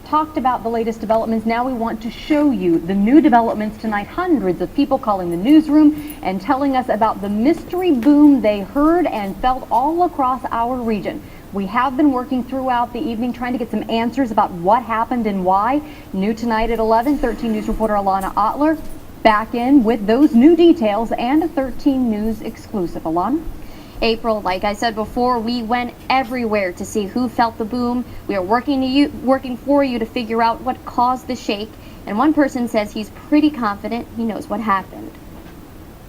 talked about the latest developments. Now we want to show you the new developments tonight. Hundreds of people calling the newsroom and telling us about the mystery boom they heard and felt all across our region. We have been working throughout the evening trying to get some answers about what happened and why. New tonight at 11, 13 News reporter Alana Otler back in with those new details and a 13 News exclusive. Alana? April, like I said before, we went everywhere to see who felt the boom. We are working for you to figure out what caused the shake. And one person says he's pretty confident he knows what happened.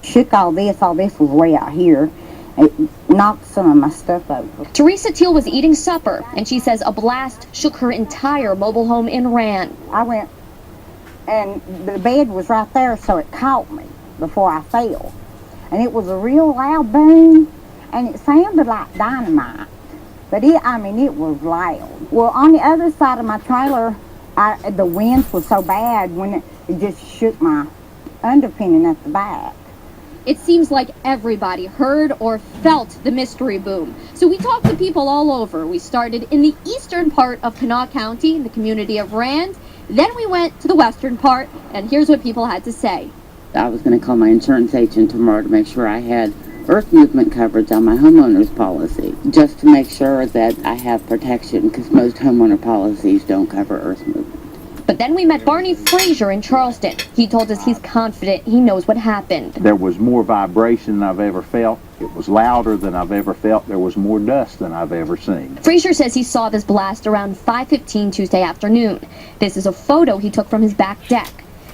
Shook all this was way out here. It knocked some of my stuff over. Teresa Teal was eating supper, and she says a blast shook her entire mobile home in Rand. I went, and the bed was right there, so it caught me before I fell. And it was a real loud boom. And it sounded like dynamite, but it was loud. Well, on the other side of my trailer, the winds were so bad when it just shook my underpinning at the back. It seems like everybody heard or felt the mystery boom. So we talked to people all over. We started in the eastern part of Kanawha County, in the community of Rand. Then we went to the western part, and here's what people had to say. I was going to call my insurance agent tomorrow to make sure I had earth movement coverage on my homeowner's policy, just to make sure that I have protection, because most homeowner policies don't cover earth movement. But then we met Barney Frazier in Charleston. He told us he's confident he knows what happened. There was more vibration than I've ever felt. It was louder than I've ever felt. There was more dust than I've ever seen. Frazier says he saw this blast around 5:15 Tuesday afternoon. This is a photo he took from his back deck.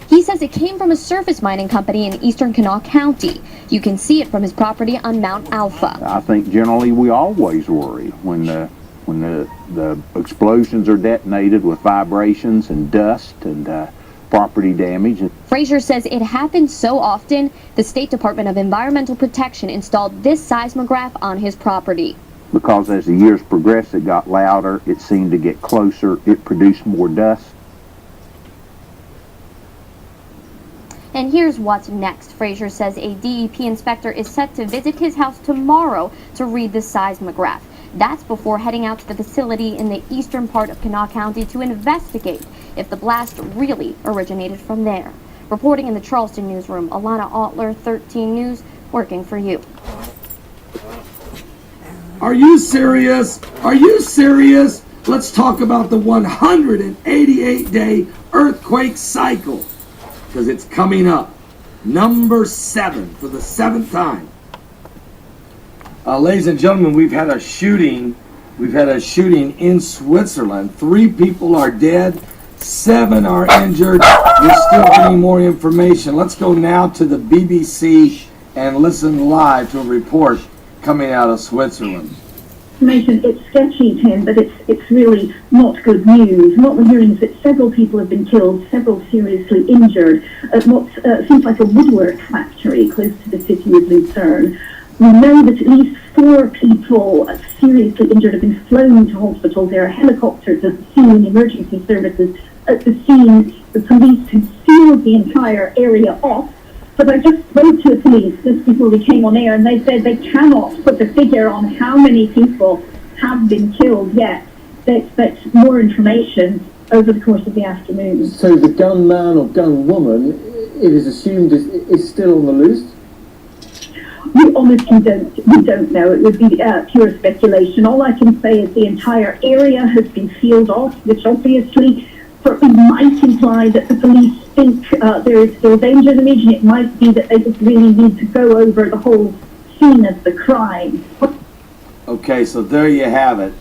He says it came from a surface mining company in eastern Kanawha County. You can see it from his property on Mount Alpha. I think generally we always worry when the explosions are detonated with vibrations and dust and property damage. Frazier says it happens so often, the State Department of Environmental Protection installed this seismograph on his property. Because as the years progressed, it got louder, it seemed to get closer, it produced more dust. And here's what's next. Frazier says a DEP inspector is set to visit his house tomorrow to read the seismograph. That's before heading out to the facility in the eastern part of Kanawha County to investigate if the blast really originated from there. Reporting in the Charleston newsroom, Alana Otler, 13 News, working for you. Are you serious? Are you serious? Let's talk about the 188-day earthquake cycle, because it's coming up. Number 7 for the 7th time. Ladies and gentlemen, we've had a shooting. We've had a shooting in Switzerland. 3 people are dead. 7 are injured. We're still getting more information. Let's go now to the BBC and listen live to a report coming out of Switzerland. It's sketchy, Tim, but it's really not good news. And what we're hearing is that several people have been killed, several seriously injured at what seems like a woodwork factory close to the city of Lucerne. We know that at least 4 people seriously injured have been flown to hospital. There are helicopters at the scene, emergency services at the scene. The police have sealed the entire area off. But I just spoke to the police just before we came on air, and they said they cannot put a figure on how many people have been killed yet. They expect more information over the course of the afternoon. So the gunman or gunwoman, it is assumed, is still on the loose? We honestly don't know. It would be pure speculation. All I can say is the entire area has been sealed off, which obviously might imply that the police think there is still danger in the region. It might be that they just really need to go over the whole scene of the crime. Okay, so there you have it.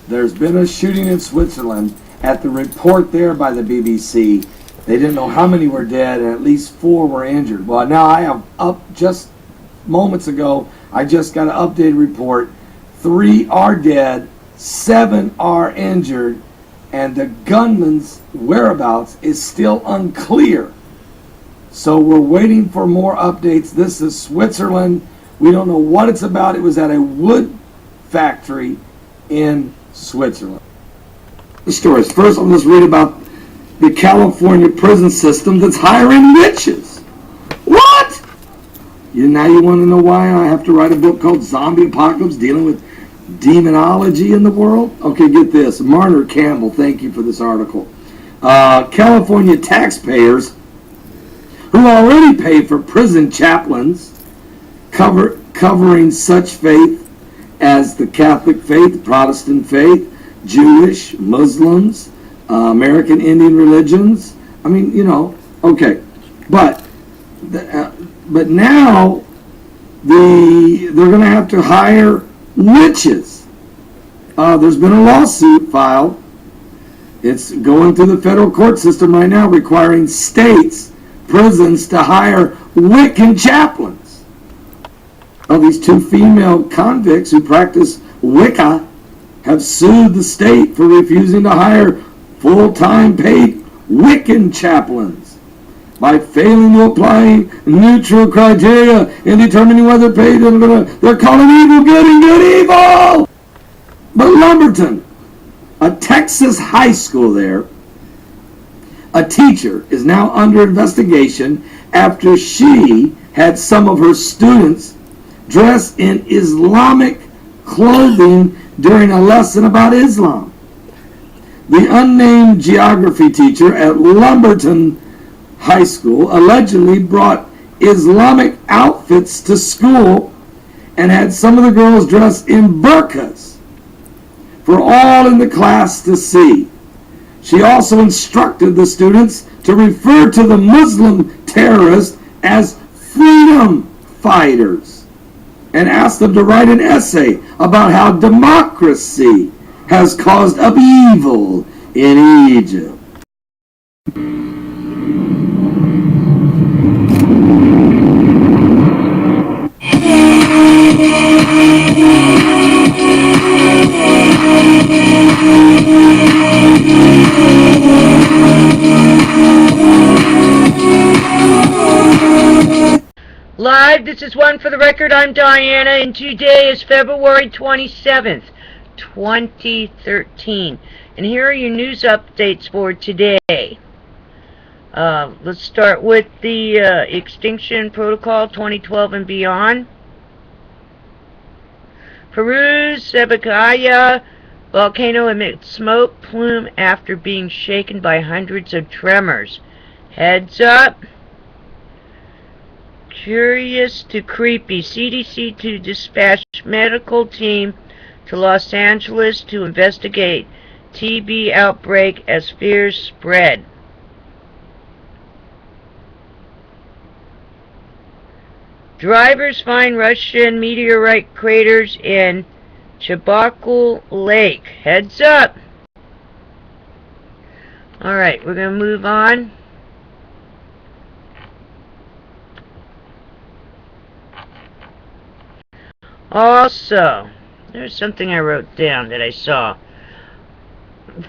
There's been a shooting in Switzerland. At the report there by the BBC, they didn't know how many were dead, and at least 4 were injured. Well, now I have just moments ago, I just got an updated report. 3 are dead, 7 are injured, and the gunman's whereabouts is still unclear. So we're waiting for more updates. This is Switzerland. We don't know what it's about. It was at a wood factory in Switzerland. The stories. First, I'll just read about the California prison system that's hiring witches. What? Now you want to know why I have to write a book called Zombie Apocalypse, dealing with demonology in the world? Okay, get this. Marner Campbell, thank you for this article. California taxpayers who already pay for prison chaplains covering such faith as the Catholic faith, Protestant faith, Jewish, Muslims, American Indian religions. I mean, you know, okay. But now they're going to have to hire witches. There's been a lawsuit filed. It's going through the federal court system right now, requiring states, prisons to hire Wiccan chaplains. These two female convicts who practice Wicca have sued the state for refusing to hire full-time paid Wiccan chaplains by failing to apply neutral criteria in determining whether paid. They're calling evil good and good evil. But Lumberton, a Texas high school there, a teacher is now under investigation after she had some of her students dressed in Islamic clothing during a lesson about Islam. The unnamed geography teacher at Lumberton High School allegedly brought Islamic outfits to school and had some of the girls dressed in burqas for all in the class to see. She also instructed the students to refer to the Muslim terrorists as freedom fighters and asked them to write an essay about how democracy has caused upheaval in Egypt. Live, this is One for the Record. I'm Diana, and today is February 27th, 2013. And here are your news updates for today. Let's start with the Extinction Protocol 2012 and beyond. Peru's Sebekaya volcano emits smoke plume after being shaken by hundreds of tremors. Heads up. Curious to creepy. CDC to dispatch medical team to Los Angeles to investigate TB outbreak as fears spread. Drivers find Russian meteorite craters in Chebakul Lake. Heads up. Alright, we're going to move on. Also, there's something I wrote down that I saw.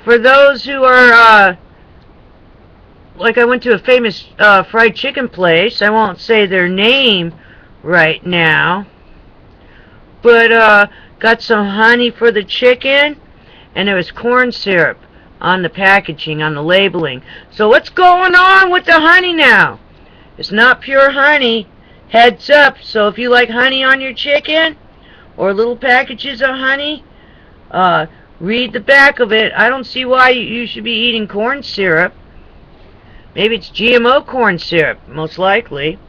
For those who are, like I went to a famous fried chicken place, I won't say their name right now, but got some honey for the chicken, and there was corn syrup on the packaging, on the labeling. So what's going on with the honey now? It's not pure honey. Heads up. So if you like honey on your chicken, or little packages of honey, read the back of it. I don't see why you should be eating corn syrup. Maybe it's GMO corn syrup, most likely.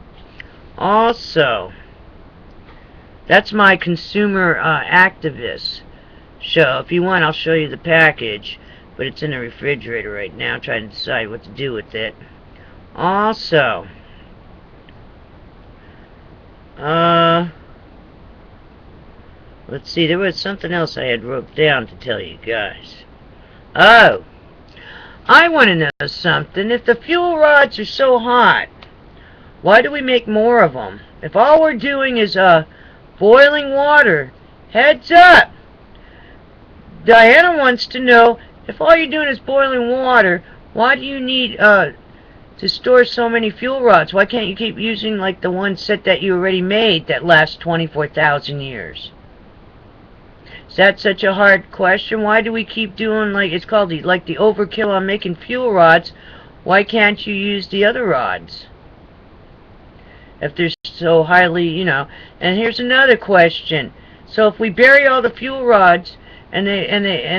Also, that's my consumer activist show. If you want, I'll show you the package, but it's in the refrigerator right now. I'm trying to decide what to do with it. Also, let's see, there was something else I had wrote down to tell you guys. Oh, I want to know something. If the fuel rods are so hot, why do we make more of them? If all we're doing is boiling water, heads up. Diana wants to know, if all you're doing is boiling water, why do you need to store so many fuel rods? Why can't you keep using like the one set that you already made that lasts 24,000 years? Is that such a hard question? Why do we keep doing, like, it's called the overkill on making fuel rods? Why can't you use the other rods? If they're so highly, you know. And here's another question. So if we bury all the fuel rods and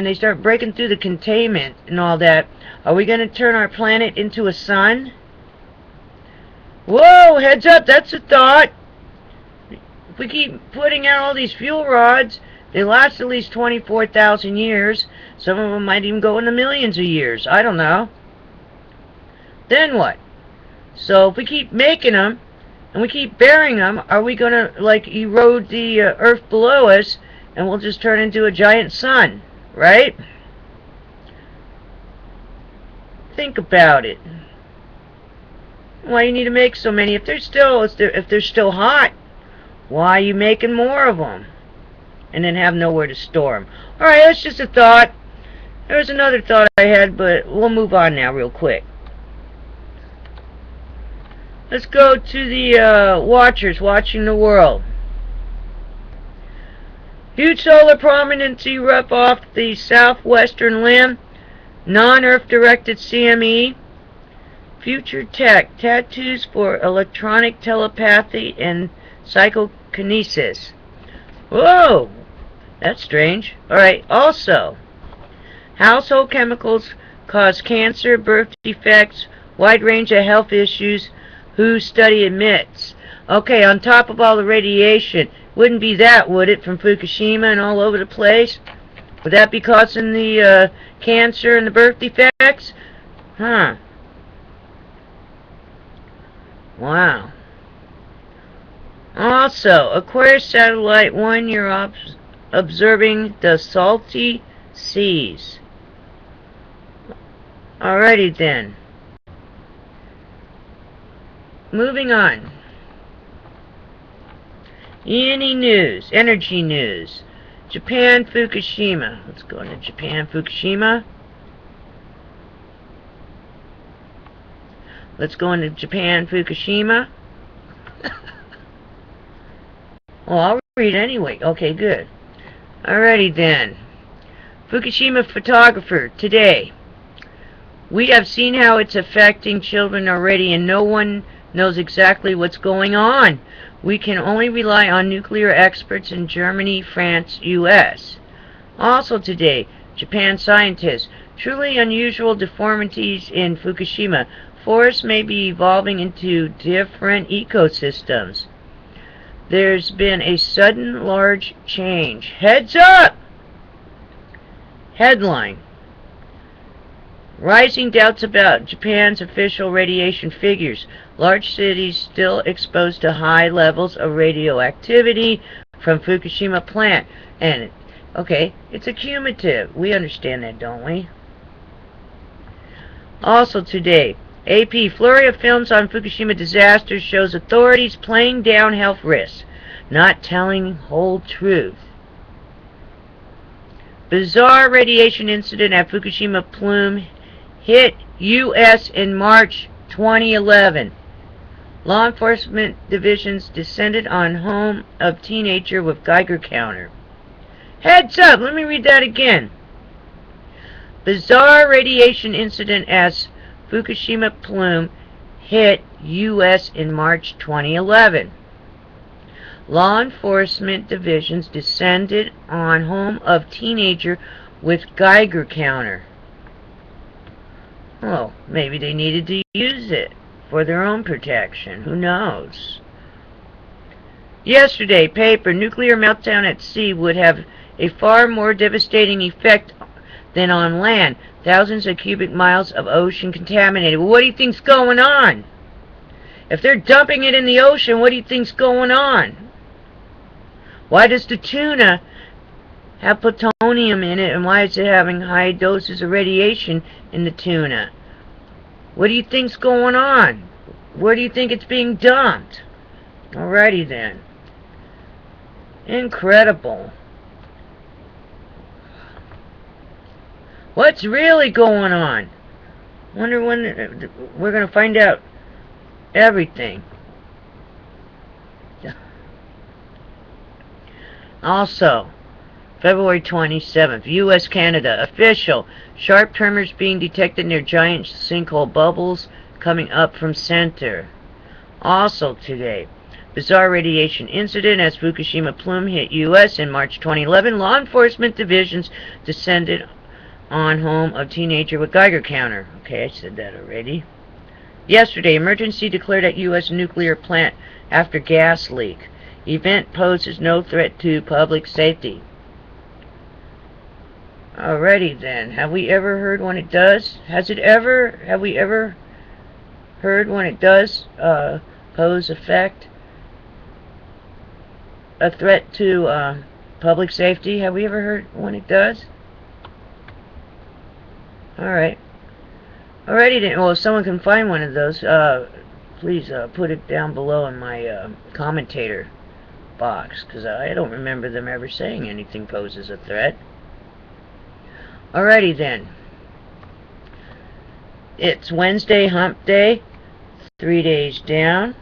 they start breaking through the containment and all that, are we going to turn our planet into a sun? Whoa, heads up, that's a thought. If we keep putting out all these fuel rods, they last at least 24,000 years. Some of them might even go into millions of years. I don't know. Then what? So if we keep making them, and we keep burying them, are we going to, like, erode the earth below us, and we'll just turn into a giant sun, right? Think about it. Why you need to make so many? If they're still hot, why are you making more of them? And then have nowhere to store them. Alright, that's just a thought. There's another thought I had, but we'll move on now real quick. Let's go to the watchers watching the world. Huge solar prominence erupt off the southwestern limb. Non-Earth directed CME. Future tech. Tattoos for electronic telepathy and psychokinesis. Whoa! That's strange. Alright, also, household chemicals cause cancer, birth defects, wide range of health issues. WHO study admits. Okay, on top of all the radiation, wouldn't be that, would it, from Fukushima and all over the place? Would that be causing the cancer and the birth defects? Huh. Wow. Also, Aquarius Satellite 1 year observing the salty seas. Alrighty then. Moving on. Any news? Energy news. Japan, Fukushima. Let's go into Japan, Fukushima. Let's go into Japan, Fukushima. Well, I'll read anyway. Okay, good. Alrighty then. Fukushima photographer, today. We have seen how it's affecting children already, and no one knows exactly what's going on. We can only rely on nuclear experts in Germany, France, US. Also today, Japan scientists. Truly unusual deformities in Fukushima. Forests may be evolving into different ecosystems. There's been a sudden large change. Heads up! Headline. Rising doubts about Japan's official radiation figures. Large cities still exposed to high levels of radioactivity from Fukushima plant. And, okay, it's a cumulative. We understand that, don't we? Also today, AP, flurry of films on Fukushima disaster shows authorities playing down health risks, not telling whole truth. Bizarre radiation incident at Fukushima plume hit U.S. in March 2011. Law enforcement divisions descended on home of teenager with Geiger counter. Heads up, let me read that again. Bizarre radiation incident as Fukushima plume hit U.S. in March 2011. Law enforcement divisions descended on home of teenager with Geiger counter. Well, maybe they needed to use it for their own protection. Who knows? Yesterday, paper, nuclear meltdown at sea would have a far more devastating effect than on land. Thousands of cubic miles of ocean contaminated. Well, what do you think's going on? If they're dumping it in the ocean, what do you think's going on? Why does the tuna have plutonium in it, and why is it having high doses of radiation in the tuna? What do you think's going on? Where do you think it's being dumped? Alrighty then. Incredible. What's really going on? Wonder when we're going to find out everything. Also, February 27th, U.S. Canada official. Sharp tremors being detected near giant sinkhole bubbles coming up from center. Also today, bizarre radiation incident as Fukushima plume hit U.S. in March 2011. Law enforcement divisions descended on home of teenager with Geiger counter. Okay, I said that already. Yesterday, emergency declared at U.S. nuclear plant after gas leak. Event poses no threat to public safety. Alrighty then. Have we ever heard when it does? Have we ever heard when it does pose a threat to public safety? Have we ever heard when it does? Alright. Alrighty then. Well, if someone can find one of those, please put it down below in my commentator box, because I don't remember them ever saying anything poses a threat. Alrighty then. It's Wednesday, hump day. 3 days down.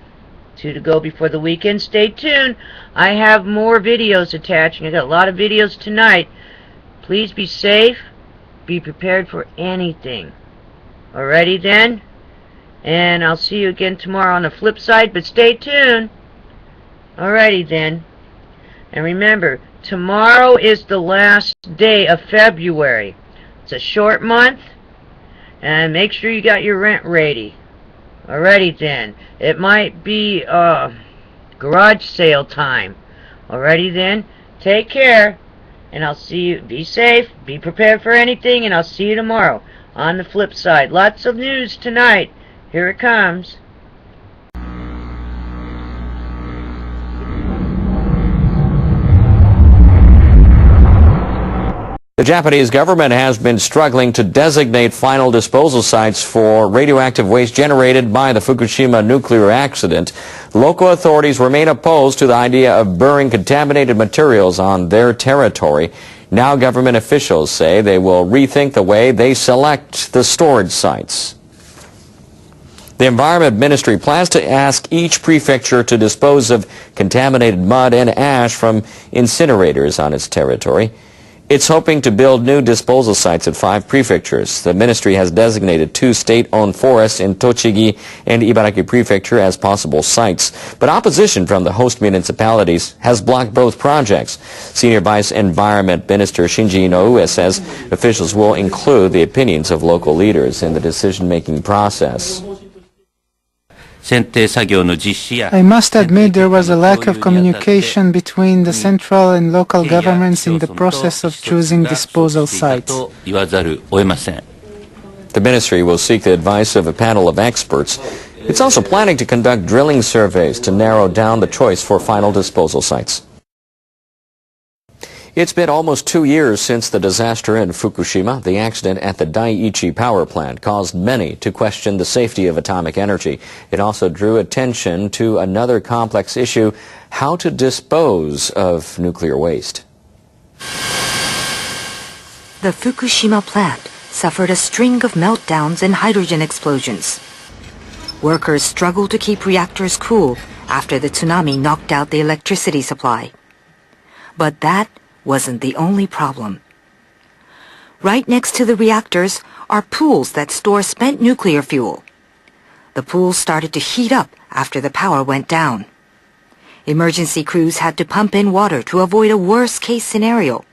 2 to go before the weekend. Stay tuned. I have more videos attaching. I got a lot of videos tonight. Please be safe. Be prepared for anything. Alrighty then. And I'll see you again tomorrow on the flip side, but stay tuned. Alrighty then. And remember, tomorrow is the last day of February. It's a short month. And make sure you got your rent ready. Alrighty then. It might be garage sale time. Alrighty then. Take care. And I'll see you. Be safe. Be prepared for anything. And I'll see you tomorrow on the flip side. Lots of news tonight. Here it comes. The Japanese government has been struggling to designate final disposal sites for radioactive waste generated by the Fukushima nuclear accident. Local authorities remain opposed to the idea of burning contaminated materials on their territory. Now government officials say they will rethink the way they select the storage sites. The Environment Ministry plans to ask each prefecture to dispose of contaminated mud and ash from incinerators on its territory. It's hoping to build new disposal sites at 5 prefectures. The ministry has designated 2 state-owned forests in Tochigi and Ibaraki Prefecture as possible sites. But opposition from the host municipalities has blocked both projects. Senior Vice Environment Minister Shinji Inoue says officials will include the opinions of local leaders in the decision-making process. I must admit there was a lack of communication between the central and local governments in the process of choosing disposal sites. The ministry will seek the advice of a panel of experts. It's also planning to conduct drilling surveys to narrow down the choice for final disposal sites. It's been almost 2 years since the disaster in Fukushima. The accident at the Daiichi power plant caused many to question the safety of atomic energy. It also drew attention to another complex issue, how to dispose of nuclear waste. The Fukushima plant suffered a string of meltdowns and hydrogen explosions. Workers struggled to keep reactors cool after the tsunami knocked out the electricity supply. But that wasn't the only problem. Right next to the reactors are pools that store spent nuclear fuel. The pools started to heat up after the power went down. Emergency crews had to pump in water to avoid a worst-case scenario,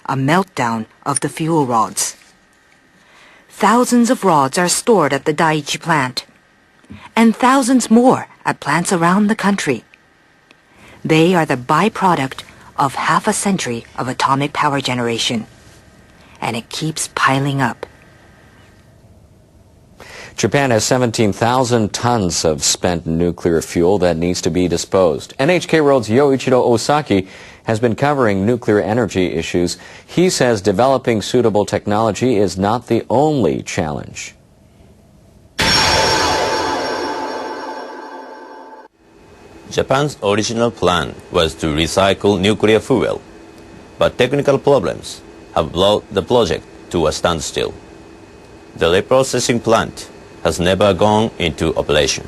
a meltdown of the fuel rods. Thousands of rods are stored at the Daiichi plant, and thousands more at plants around the country. They are the byproduct of half a century of atomic power generation, and it keeps piling up. Japan has 17,000 tons of spent nuclear fuel that needs to be disposed. NHK World's Yoichiro Osaki has been covering nuclear energy issues. He says developing suitable technology is not the only challenge. Japan's original plan was to recycle nuclear fuel, but technical problems have brought the project to a standstill. The reprocessing plant has never gone into operation.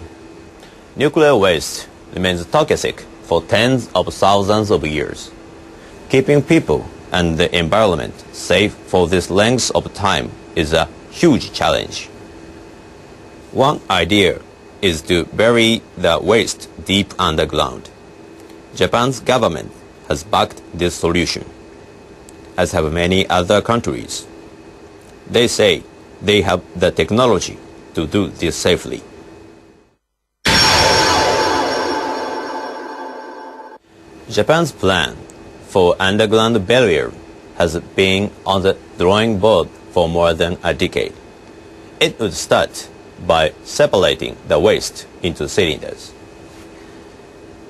Nuclear waste remains toxic for tens of thousands of years. Keeping people and the environment safe for this length of time is a huge challenge. One idea is to bury the waste deep underground. Japan's government has backed this solution, as have many other countries. They say they have the technology to do this safely. Japan's plan for underground burial has been on the drawing board for more than a decade. It would start by separating the waste into cylinders.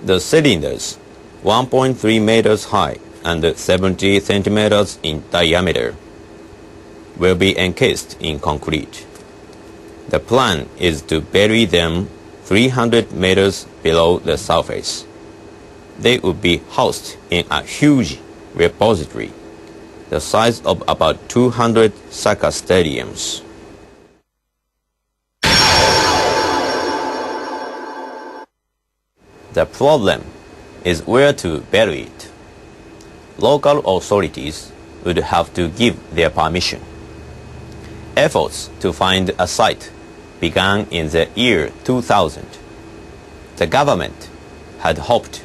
The cylinders, 1.3 meters high and 70 centimeters in diameter, will be encased in concrete. The plan is to bury them 300 meters below the surface. They would be housed in a huge repository, the size of about 200 soccer stadiums. The problem is where to bury it. Local authorities would have to give their permission. Efforts to find a site began in the year 2000. The government had hoped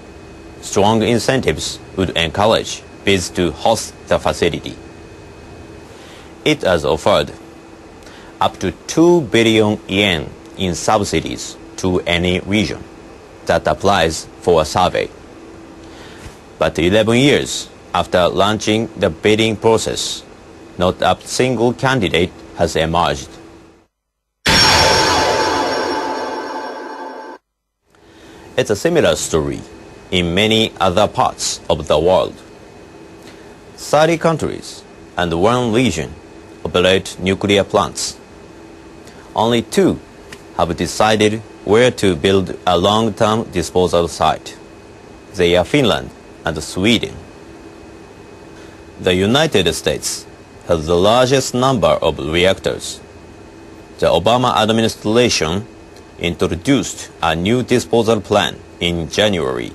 strong incentives would encourage bids to host the facility. It has offered up to 2 billion yen in subsidies to any region that applies for a survey. But 11 years after launching the bidding process, not a single candidate has emerged. It's a similar story in many other parts of the world. 30 countries and 1 region operate nuclear plants. Only 2 have decided where to build a long-term disposal site. They are Finland and Sweden. The United States has the largest number of reactors. The Obama administration introduced a new disposal plan in January,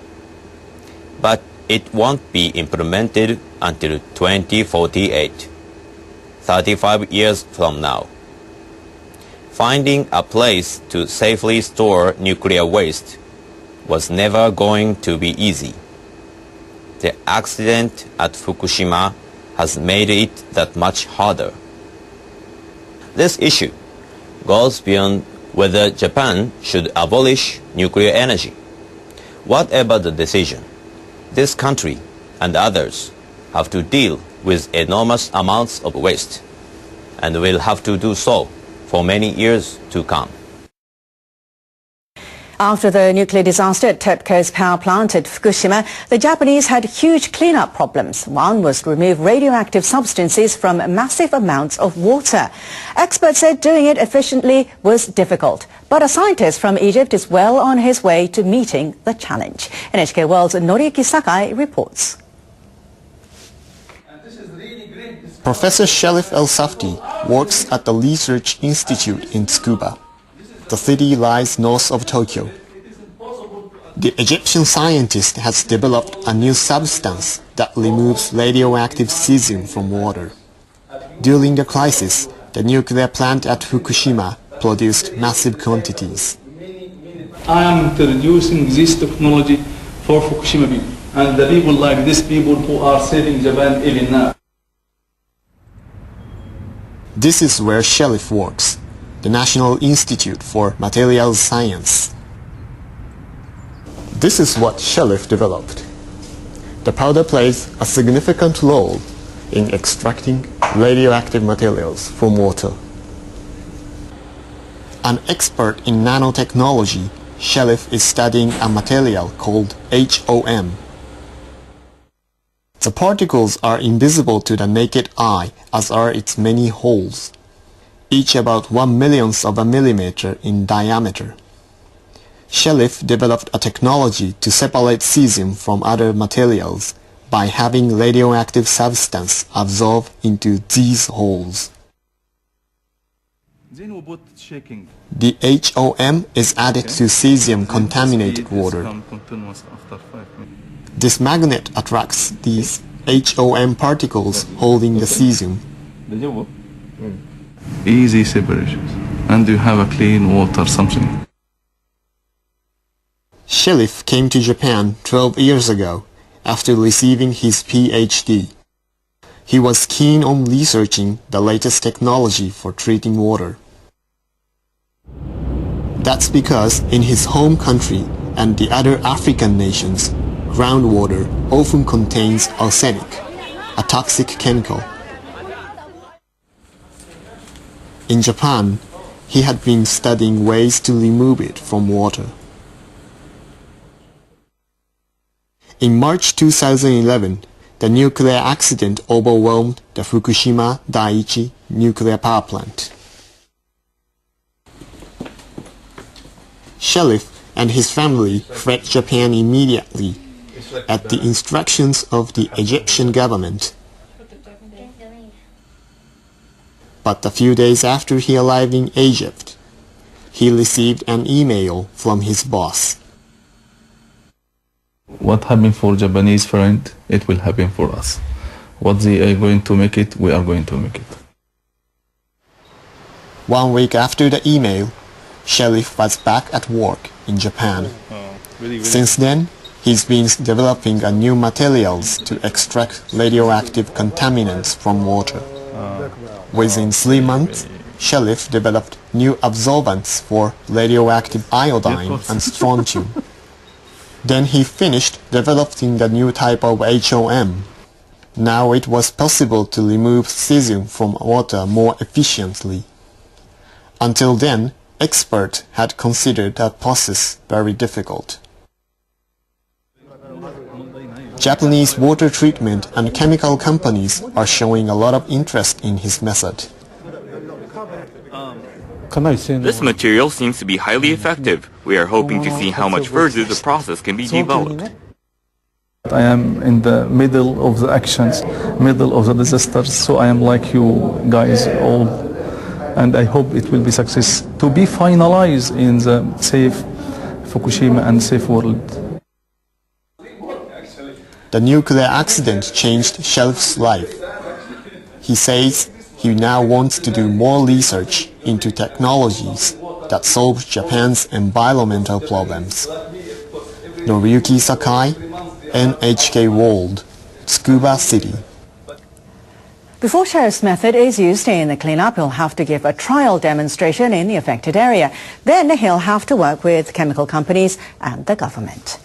but it won't be implemented until 2048, 35 years from now. Finding a place to safely store nuclear waste was never going to be easy. The accident at Fukushima has made it that much harder. This issue goes beyond whether Japan should abolish nuclear energy. Whatever the decision, this country and others have to deal with enormous amounts of waste, and will have to do so for many years to come. After the nuclear disaster at TEPCO's power plant at Fukushima, the Japanese had huge cleanup problems. One was to remove radioactive substances from massive amounts of water. Experts said doing it efficiently was difficult. But a scientist from Egypt is well on his way to meeting the challenge. NHK World's Noriyuki Sakai reports. Professor Shelif El-Safdi works at the Research Institute in Tsukuba. The city lies north of Tokyo. The Egyptian scientist has developed a new substance that removes radioactive cesium from water. During the crisis, the nuclear plant at Fukushima produced massive quantities. I am introducing this technology for Fukushima people, and the people like these people who are saving Japan even now. This is where Shelif works, the National Institute for Materials Science. This is what Shelif developed. The powder plays a significant role in extracting radioactive materials from water. An expert in nanotechnology, Shelif is studying a material called HOM. The particles are invisible to the naked eye, as are its many holes, each about 1/1,000,000th of a millimeter in diameter. Shelif developed a technology to separate cesium from other materials by having radioactive substance absorb into these holes. The HOM is added to cesium-contaminated water. This magnet attracts these HOM particles holding the cesium. Easy separations, and you have a clean water something. Shelif came to Japan 12 years ago after receiving his PhD. He was keen on researching the latest technology for treating water. That's because in his home country and the other African nations, groundwater often contains arsenic, a toxic chemical. In Japan, he had been studying ways to remove it from water. In March 2011, the nuclear accident overwhelmed the Fukushima Daiichi nuclear power plant. Shelif and his family fled Japan immediately at the instructions of the Egyptian government. But a few days after he arrived in Egypt, he received an email from his boss. What happened for Japanese friend, it will happen for us. What they are going to make it, we are going to make it. 1 week after the email, Shelif was back at work in Japan. Since then, he's been developing new materials to extract radioactive contaminants from water. Within 3 months, Shelif developed new absorbents for radioactive iodine and strontium. Then he finished developing the new type of HOM. Now it was possible to remove cesium from water more efficiently. Until then, experts had considered that process very difficult. Japanese water treatment and chemical companies are showing a lot of interest in his method. This material seems to be highly effective. We are hoping to see how much further the process can be developed. I am in the middle of the actions, middle of the disasters, so I am like you guys all, and I hope it will be success to be finalized in the safe Fukushima and safe world. The nuclear accident changed Shelif's life. He says he now wants to do more research into technologies that solve Japan's environmental problems. Noriyuki Sakai, NHK World, Tsukuba City. Before Shelif's method is used in the cleanup, he'll have to give a trial demonstration in the affected area. Then he'll have to work with chemical companies and the government.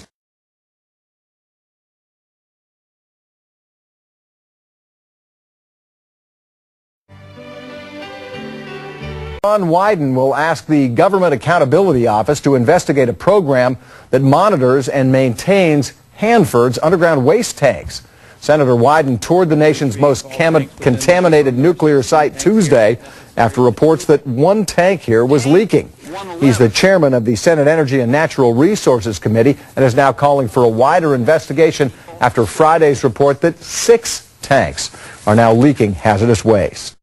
Ron Wyden will ask the Government Accountability Office to investigate a program that monitors and maintains Hanford's underground waste tanks. Senator Wyden toured the nation's most contaminated nuclear site Tuesday after reports that one tank here was leaking. He's the chairman of the Senate Energy and Natural Resources Committee and is now calling for a wider investigation after Friday's report that 6 tanks are now leaking hazardous waste.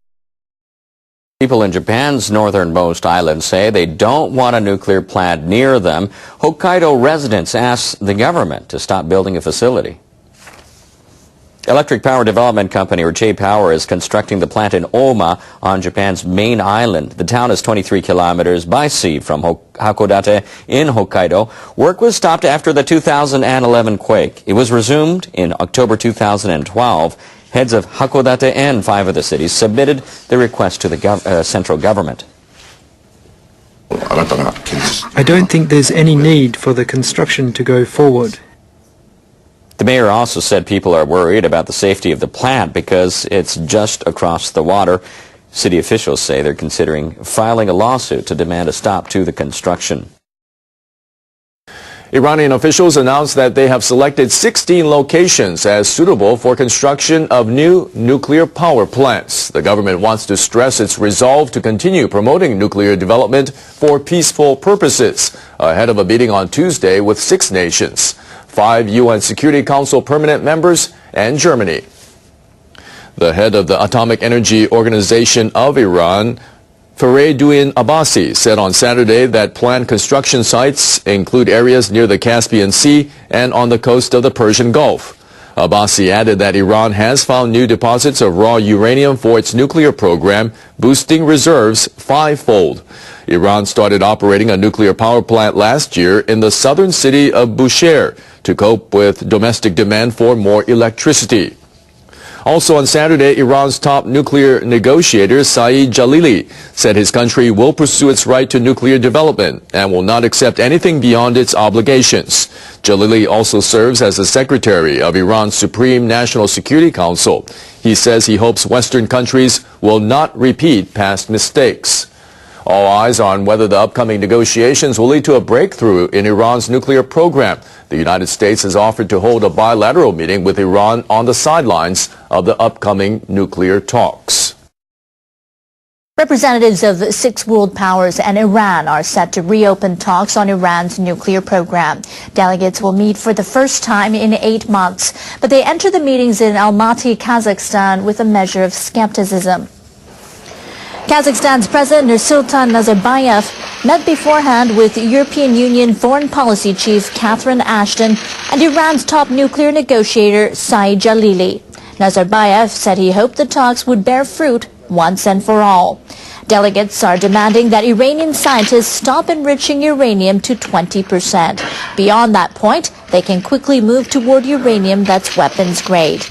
People in Japan's northernmost island say they don't want a nuclear plant near them. Hokkaido residents asked the government to stop building a facility. Electric Power Development Company, or J-Power, is constructing the plant in Oma on Japan's main island. The town is 23 kilometers by sea from Hakodate in Hokkaido. Work was stopped after the 2011 quake. It was resumed in October 2012. Heads of Hakodate and 5 of the cities submitted the request to the central government. I don't think there's any need for the construction to go forward. The mayor also said people are worried about the safety of the plant because it's just across the water. City officials say they're considering filing a lawsuit to demand a stop to the construction. Iranian officials announced that they have selected 16 locations as suitable for construction of new nuclear power plants. The government wants to stress its resolve to continue promoting nuclear development for peaceful purposes, ahead of a meeting on Tuesday with 6 nations, 5 UN Security Council permanent members, and Germany. The head of the Atomic Energy Organization of Iran, Faridun Abbasi, said on Saturday that planned construction sites include areas near the Caspian Sea and on the coast of the Persian Gulf. Abbasi added that Iran has found new deposits of raw uranium for its nuclear program, boosting reserves fivefold. Iran started operating a nuclear power plant last year in the southern city of Bushehr to cope with domestic demand for more electricity. Also on Saturday, Iran's top nuclear negotiator, Saeed Jalili, said his country will pursue its right to nuclear development and will not accept anything beyond its obligations. Jalili also serves as the secretary of Iran's Supreme National Security Council. He says he hopes Western countries will not repeat past mistakes. All eyes are on whether the upcoming negotiations will lead to a breakthrough in Iran's nuclear program. The United States has offered to hold a bilateral meeting with Iran on the sidelines of the upcoming nuclear talks. Representatives of 6 world powers and Iran are set to reopen talks on Iran's nuclear program. Delegates will meet for the first time in 8 months, but they enter the meetings in Almaty, Kazakhstan with a measure of skepticism. Kazakhstan's President Nursultan Nazarbayev met beforehand with European Union Foreign Policy Chief Catherine Ashton and Iran's top nuclear negotiator Saeed Jalili. Nazarbayev said he hoped the talks would bear fruit once and for all. Delegates are demanding that Iranian scientists stop enriching uranium to 20%. Beyond that point, they can quickly move toward uranium that's weapons grade.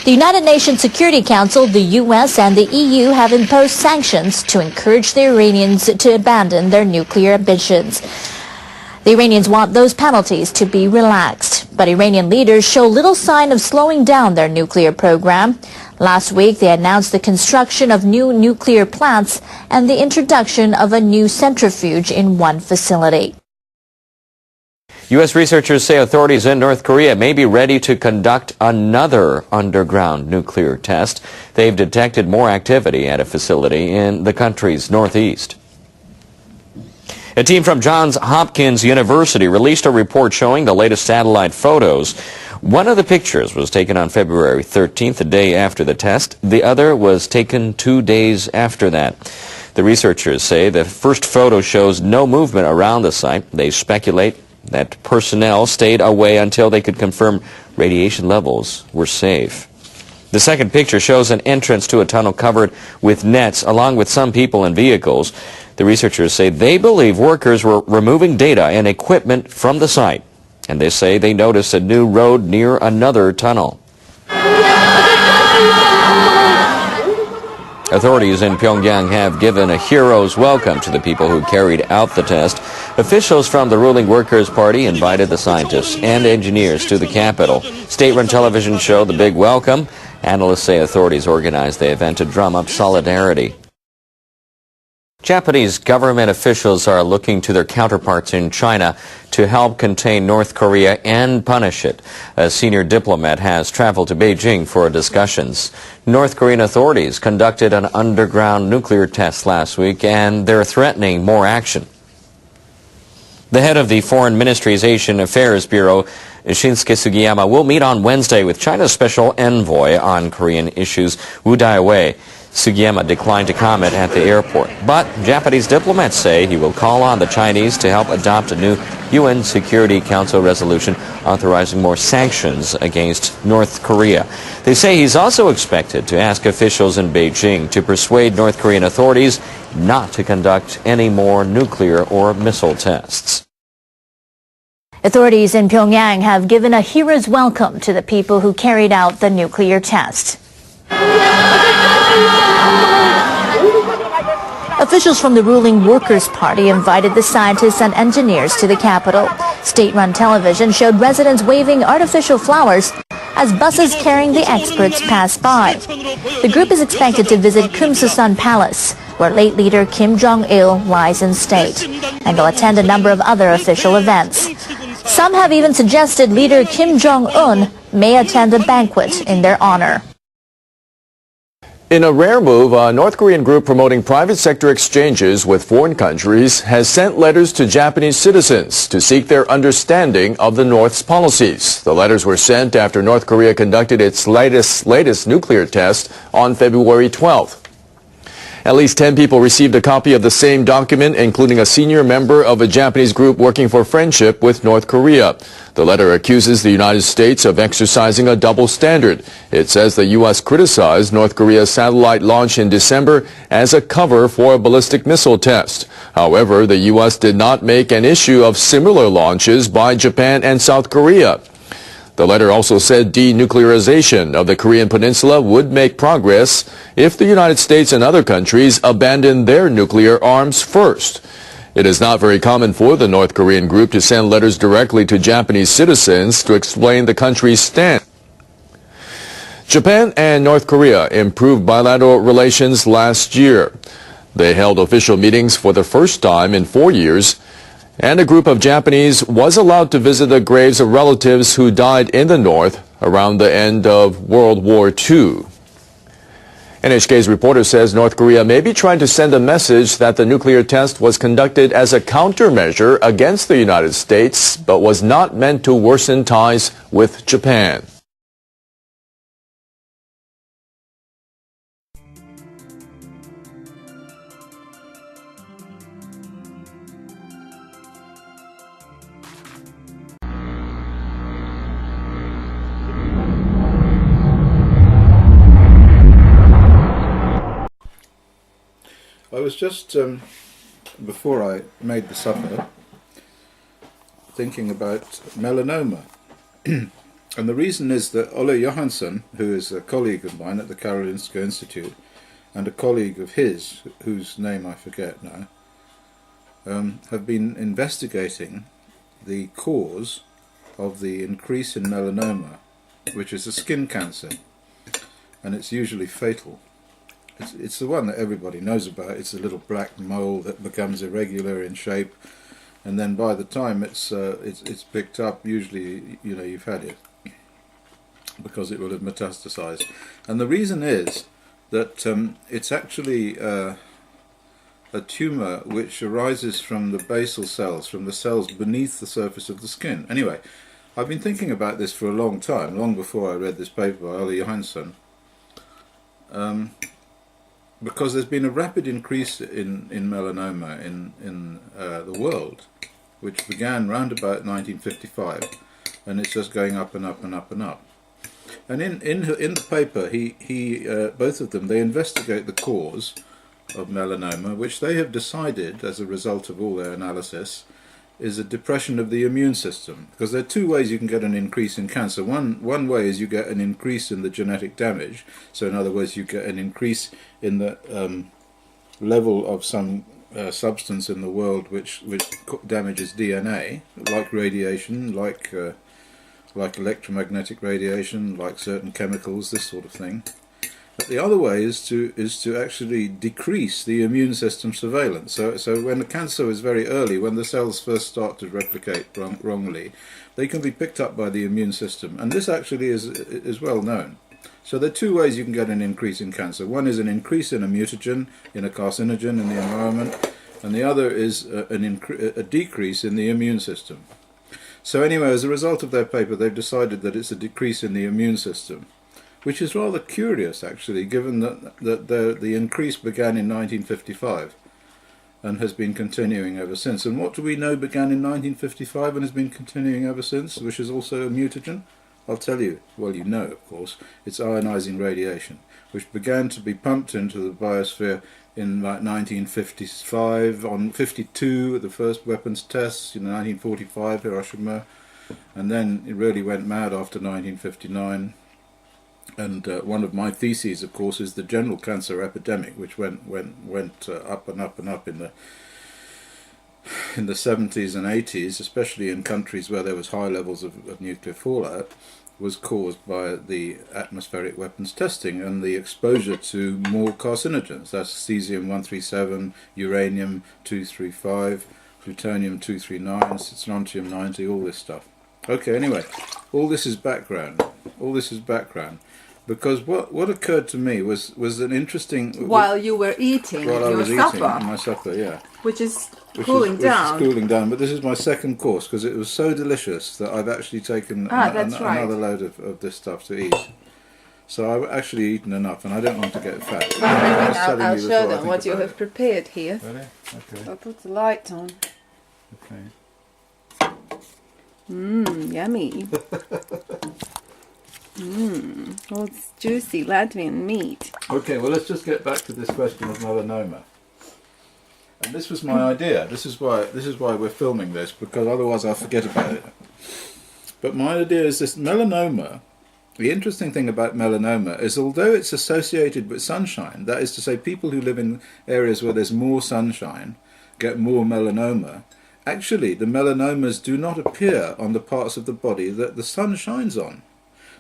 The United Nations Security Council, the U.S. and the EU have imposed sanctions to encourage the Iranians to abandon their nuclear ambitions. The Iranians want those penalties to be relaxed, but Iranian leaders show little sign of slowing down their nuclear program. Last week, they announced the construction of new nuclear plants and the introduction of a new centrifuge in one facility. U.S. researchers say authorities in North Korea may be ready to conduct another underground nuclear test. They've detected more activity at a facility in the country's northeast. A team from Johns Hopkins University released a report showing the latest satellite photos. One of the pictures was taken on February 13th, the day after the test. The other was taken 2 days after that. The researchers say the first photo shows no movement around the site. They speculate that personnel stayed away until they could confirm radiation levels were safe. The second picture shows an entrance to a tunnel covered with nets along with some people and vehicles. The researchers say they believe workers were removing data and equipment from the site, and they say they noticed a new road near another tunnel. Authorities in Pyongyang have given a hero's welcome to the people who carried out the test. Officials from the ruling Workers' Party invited the scientists and engineers to the capital. State-run television showed the big welcome. Analysts say authorities organized the event to drum up solidarity. Japanese government officials are looking to their counterparts in China to help contain North Korea and punish it. A senior diplomat has traveled to Beijing for discussions. North Korean authorities conducted an underground nuclear test last week, and they're threatening more action. The head of the Foreign Ministry's Asian Affairs Bureau, Shinsuke Sugiyama, will meet on Wednesday with China's special envoy on Korean issues, Woo Dai-wei. Sugiyama declined to comment at the airport, but Japanese diplomats say he will call on the Chinese to help adopt a new UN Security Council resolution authorizing more sanctions against North Korea. They say he's also expected to ask officials in Beijing to persuade North Korean authorities not to conduct any more nuclear or missile tests. Authorities in Pyongyang have given a hero's welcome to the people who carried out the nuclear test. Officials from the ruling Workers' Party invited the scientists and engineers to the capital. State-run television showed residents waving artificial flowers as buses carrying the experts passed by. The group is expected to visit Kumsusan Palace, where late leader Kim Jong-il lies in state, and will attend a number of other official events. Some have even suggested leader Kim Jong-un may attend a banquet in their honor. In a rare move, a North Korean group promoting private sector exchanges with foreign countries has sent letters to Japanese citizens to seek their understanding of the North's policies. The letters were sent after North Korea conducted its latest nuclear test on February 12th. At least 10 people received a copy of the same document, including a senior member of a Japanese group working for friendship with North Korea. The letter accuses the United States of exercising a double standard. It says the U.S. criticized North Korea's satellite launch in December as a cover for a ballistic missile test. However, the U.S. did not make an issue of similar launches by Japan and South Korea. The letter also said denuclearization of the Korean peninsula would make progress if the United States and other countries abandon their nuclear arms first. It is not very common for the North Korean group to send letters directly to Japanese citizens to explain the country's stand. Japan and North Korea improved bilateral relations last year. They held official meetings for the first time in 4 years, and a group of Japanese was allowed to visit the graves of relatives who died in the North around the end of World War II. NHK's reporter says North Korea may be trying to send a message that the nuclear test was conducted as a countermeasure against the United States, but was not meant to worsen ties with Japan. I was just, before I made the supper, thinking about melanoma. And the reason is that Ole Johansson, who is a colleague of mine at the Karolinska Institute, and a colleague of his, whose name I forget now, have been investigating the cause of the increase in melanoma, which is a skin cancer, and it's usually fatal. It's the one that everybody knows about. It's a little black mole that becomes irregular in shape, and then by the time it's picked up, usually you've had it, because it will have metastasized. And the reason is that it's actually a tumor which arises from the basal cells, from the cells beneath the surface of the skin. Anyway, I've been thinking about this for a long time, long before I read this paper by Ole Johansson. Because there's been a rapid increase in melanoma in the world, which began round about 1955, and it's just going up and up and up and up. And in the paper, both of them, they investigate the cause of melanoma, which they have decided, as a result of all their analysis, is a depression of the immune system. Because there are two ways you can get an increase in cancer. One way is you get an increase in the genetic damage. So in other words, you get an increase in the level of some substance in the world which damages DNA, like radiation, like electromagnetic radiation, like certain chemicals, this sort of thing. But the other way is to actually decrease the immune system surveillance. So when the cancer is very early, when the cells first start to replicate wrongly, they can be picked up by the immune system. And this actually is well known. So there are two ways you can get an increase in cancer. One is an increase in a mutagen, in a carcinogen in the environment, and the other is a decrease in the immune system. So anyway, as a result of their paper, they've decided that it's a decrease in the immune system, which is rather curious, actually, given that the increase began in 1955 and has been continuing ever since. And what do we know began in 1955 and has been continuing ever since, which is also a mutagen? I'll tell you. Well, you know, of course. It's ionizing radiation, which began to be pumped into the biosphere in like 1955, on 52, the first weapons tests, 1945, Hiroshima, and then it really went mad after 1959. And one of my theses, of course, is the general cancer epidemic, which went up and up and up in the 70s and 80s, especially in countries where there was high levels of nuclear fallout, was caused by the atmospheric weapons testing and the exposure to more carcinogens. That's cesium-137, uranium-235, plutonium-239, strontium-90, all this stuff. Okay, anyway, all this is background. Because what occurred to me was an interesting... While you were eating your supper. My supper, yeah. Which is cooling down. Which is cooling down, but this is my second course, because it was so delicious that I've actually taken another load of this stuff to eat. So I've actually eaten enough, and I don't want to get fat. I'll show them what you have prepared here. Ready? Okay. I'll put the light on. Okay. Yummy. Well, it's juicy Latvian meat. Okay, well, let's just get back to this question of melanoma. And this was my idea. This is why we're filming this, because otherwise I'll forget about it. But my idea is this: melanoma. The interesting thing about melanoma is, although it's associated with sunshine, that is to say, people who live in areas where there's more sunshine get more melanoma. Actually, the melanomas do not appear on the parts of the body that the sun shines on.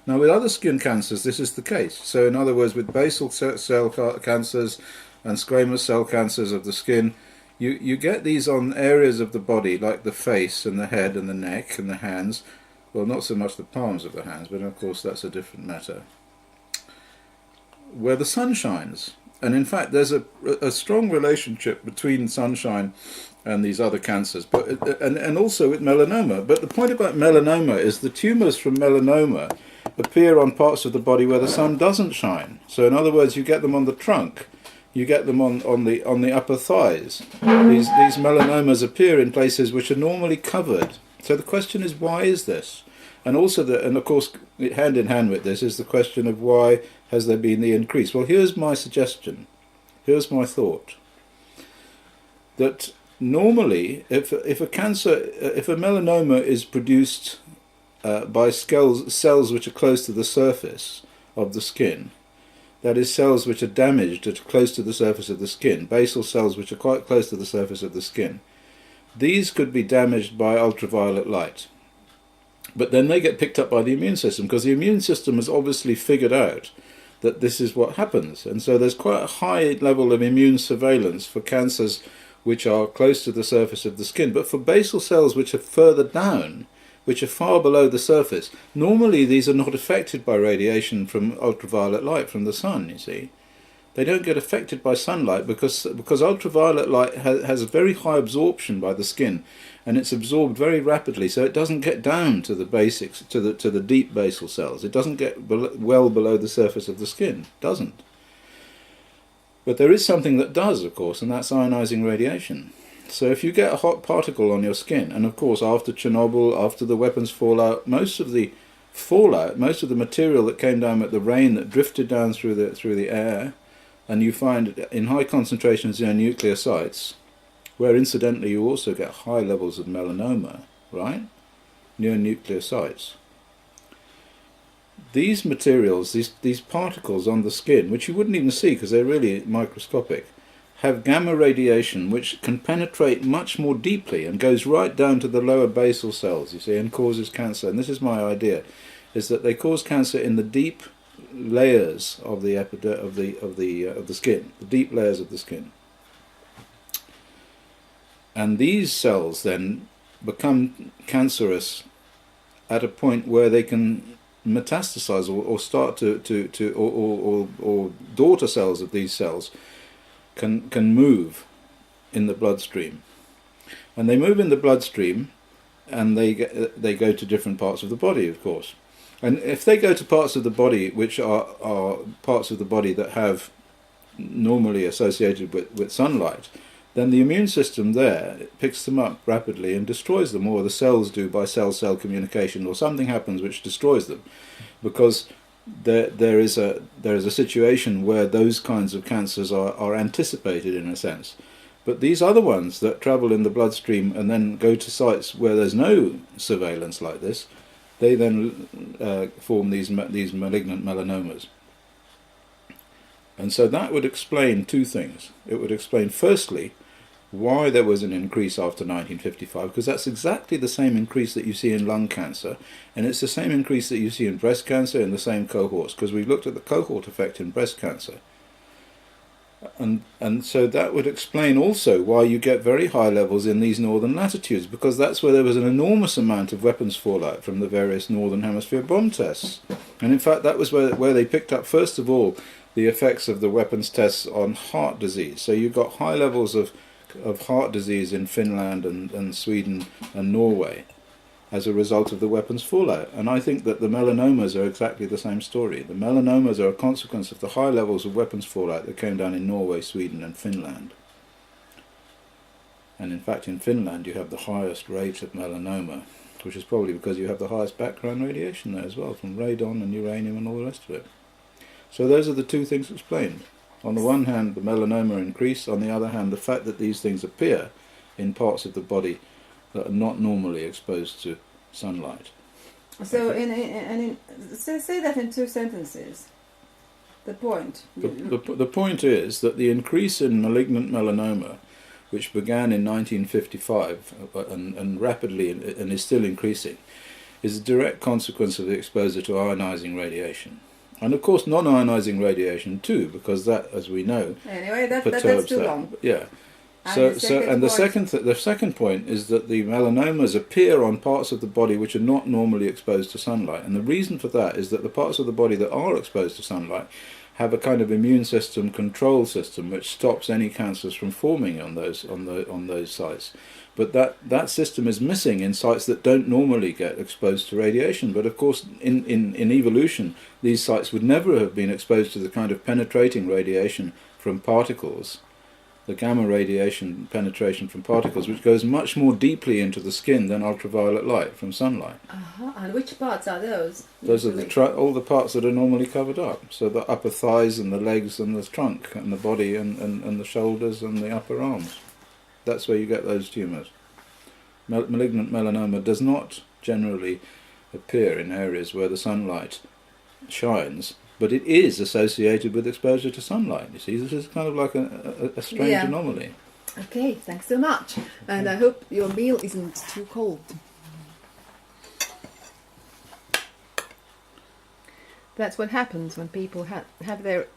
Now, with other skin cancers, this is the case. So, in other words, with basal cell cancers and squamous cell cancers of the skin, you get these on areas of the body, like the face and the head and the neck and the hands. Well, not so much the palms of the hands, but of course that's a different matter, where the sun shines. And in fact, there's a strong relationship between sunshine and these other cancers, and also with melanoma. But the point about melanoma is the tumours from melanoma appear on parts of the body where the sun doesn't shine. So in other words, you get them on the trunk, you get them on the upper thighs. These melanomas appear in places which are normally covered. So the question is, why is this? And also, and of course, hand in hand with this is the question of why has there been the increase? Well, here's my suggestion. Here's my thought. That normally, if a melanoma is produced by cells which are close to the surface of the skin, that is, cells which are damaged at close to the surface of the skin, basal cells which are quite close to the surface of the skin, these could be damaged by ultraviolet light. But then they get picked up by the immune system, because the immune system has obviously figured out that this is what happens. And so there's quite a high level of immune surveillance for cancers which are close to the surface of the skin. But for basal cells which are further down, which are far below the surface, normally these are not affected by radiation from ultraviolet light from the sun, you see. They don't get affected by sunlight because ultraviolet light has a very high absorption by the skin, and it's absorbed very rapidly, so it doesn't get down to the basics, to the deep basal cells. It doesn't get well below the surface of the skin. It doesn't. But there is something that does, of course, and that's ionizing radiation. So if you get a hot particle on your skin, and of course after Chernobyl, after the weapons fallout, most of the material that came down with the rain that drifted down through the air, and you find it in high concentrations in nuclear sites, where incidentally you also get high levels of melanoma, right? Near nuclear sites. These materials, these particles on the skin, which you wouldn't even see because they're really microscopic, have gamma radiation which can penetrate much more deeply and goes right down to the lower basal cells, you see, and causes cancer. And this is my idea, is that they cause cancer in the deep layers of the skin, the deep layers of the skin. And these cells then become cancerous at a point where they can metastasize or start or daughter cells of these cells can move in the bloodstream. And they move in the bloodstream, and they go to different parts of the body, of course. And if they go to parts of the body which are parts of the body that have normally associated with sunlight, then the immune system there picks them up rapidly and destroys them, or the cells do by cell-cell communication, or something happens which destroys them, because there is a situation where those kinds of cancers are anticipated in a sense. But these other ones that travel in the bloodstream and then go to sites where there's no surveillance like this, they then form these malignant melanomas. And so that would explain two things. It would explain, firstly, why there was an increase after 1955, because that's exactly the same increase that you see in lung cancer, and it's the same increase that you see in breast cancer in the same cohorts, because we looked at the cohort effect in breast cancer. And so that would explain also why you get very high levels in these northern latitudes, because that's where there was an enormous amount of weapons fallout from the various northern hemisphere bomb tests. And in fact that was where they picked up first of all the effects of the weapons tests on heart disease. So you got high levels of heart disease in Finland and Sweden and Norway. as a result of the weapons fallout. And I think that the melanomas are exactly the same story. The melanomas are a consequence of the high levels of weapons fallout that came down in Norway, Sweden and Finland. And in fact in Finland you have the highest rate of melanoma, which is probably because you have the highest background radiation there as well, from radon and uranium and all the rest of it. So those are the two things explained. On the one hand the melanoma increase, on the other hand the fact that these things appear in parts of the body that are not normally exposed to sunlight. So say that in 2 sentences. The point. The point is that the increase in malignant melanoma, which began in 1955 and rapidly and is still increasing, is a direct consequence of the exposure to ionizing radiation. And of course non-ionizing radiation too, because that, as we know, anyway, that's too that. long. Yeah. And the second point is that the melanomas appear on parts of the body which are not normally exposed to sunlight, and the reason for that is that the parts of the body that are exposed to sunlight have a kind of immune system control system which stops any cancers from forming on those sites. But that system is missing in sites that don't normally get exposed to radiation. But of course in evolution these sites would never have been exposed to the kind of penetrating radiation from particles, the gamma radiation penetration from particles, which goes much more deeply into the skin than ultraviolet light from sunlight. And which parts are those? Those are all the parts that are normally covered up. So the upper thighs and the legs and the trunk and the body and the shoulders and the upper arms. That's where you get those tumours. Malignant melanoma does not generally appear in areas where the sunlight shines, but it is associated with exposure to sunlight. You see, this is kind of like a strange anomaly. Okay, thanks so much. And I hope your meal isn't too cold. That's what happens when people have their...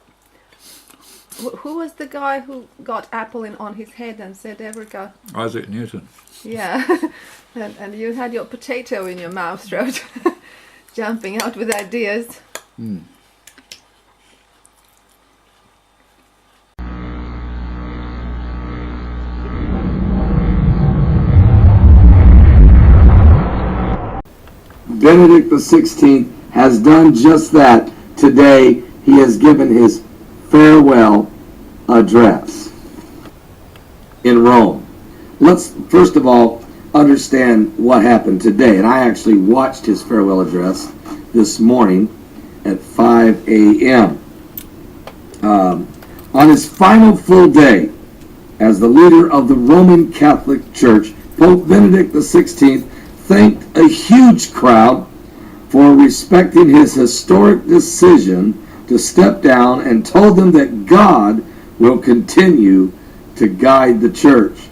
Who was the guy who got apple on his head and said ever got... Isaac Newton. Yeah, and you had your potato in your mouth throat, jumping out with ideas. Benedict XVI has done just that. Today he has given his farewell address in Rome. Let's first of all understand what happened today. And I actually watched his farewell address this morning at 5 a.m. On his final full day as the leader of the Roman Catholic Church, Pope Benedict XVI thanked a huge crowd for respecting his historic decision to step down and told them that God will continue to guide the church.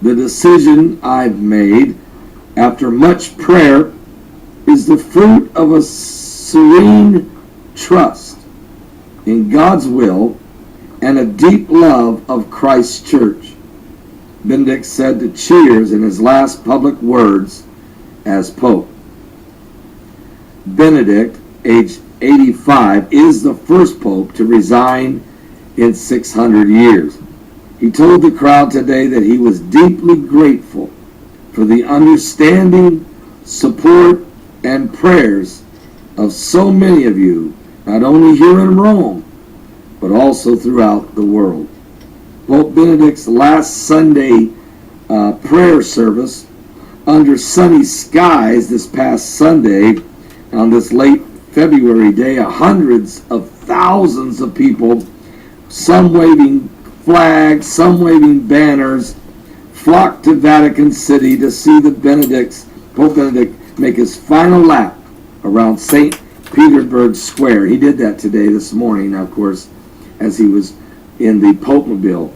The decision I've made after much prayer is the fruit of a serene trust in God's will and a deep love of Christ's church, Benedict said to Cheers in his last public words as Pope. Benedict, aged 85, is the first Pope to resign in 600 years. He told the crowd today that he was deeply grateful for the understanding, support, and prayers of so many of you, not only here in Rome, but also throughout the world. Pope Benedict's last Sunday prayer service under sunny skies this past Sunday, on this late February day, hundreds of thousands of people, some waving flags, some waving banners, flocked to Vatican City to see Pope Benedict make his final lap around St. Petersburg Square. He did that today, this morning, of course, as he was in the Pope-mobile.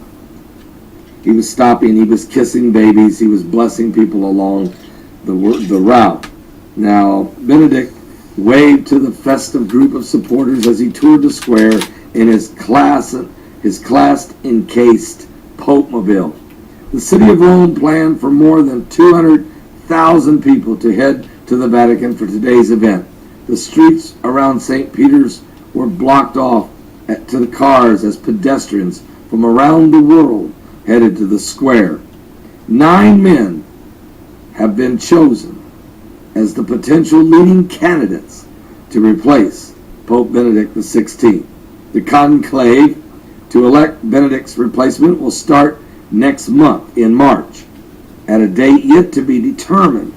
He was stopping, he was kissing babies, he was blessing people along the route. Now, Benedict waved to the festive group of supporters as he toured the square in his class-encased Pope-mobile. The city of Rome planned for more than 200,000 people to head to the Vatican for today's event. The streets around St. Peter's were blocked off to the cars as pedestrians from around the world headed to the square. 9 men have been chosen as the potential leading candidates to replace Pope Benedict XVI. The conclave to elect Benedict's replacement will start next month in March. At a date yet to be determined,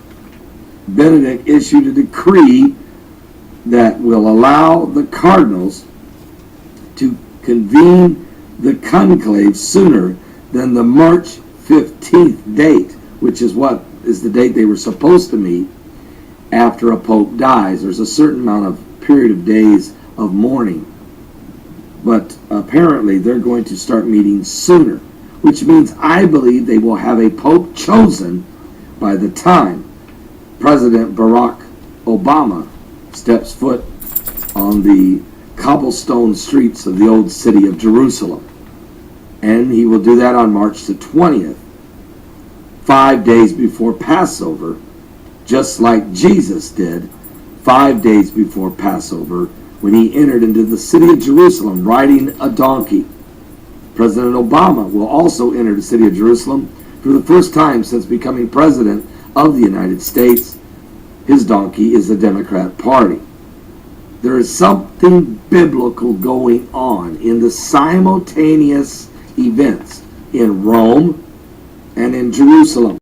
Benedict issued a decree that will allow the cardinals to convene the conclave sooner than the March 15th date, which is what is the date they were supposed to meet after a pope dies. There's a certain amount of period of days of mourning, but apparently they're going to start meeting sooner, which means I believe they will have a pope chosen by the time President Barack Obama steps foot on the cobblestone streets of the old city of Jerusalem. And he will do that on March the 20th, 5 days before Passover, just like Jesus did 5 days before Passover when he entered into the city of Jerusalem riding a donkey. President Obama will also enter the city of Jerusalem for the first time since becoming president of the United States. His donkey is the Democrat Party. There is something biblical going on in the simultaneous events in Rome and in Jerusalem.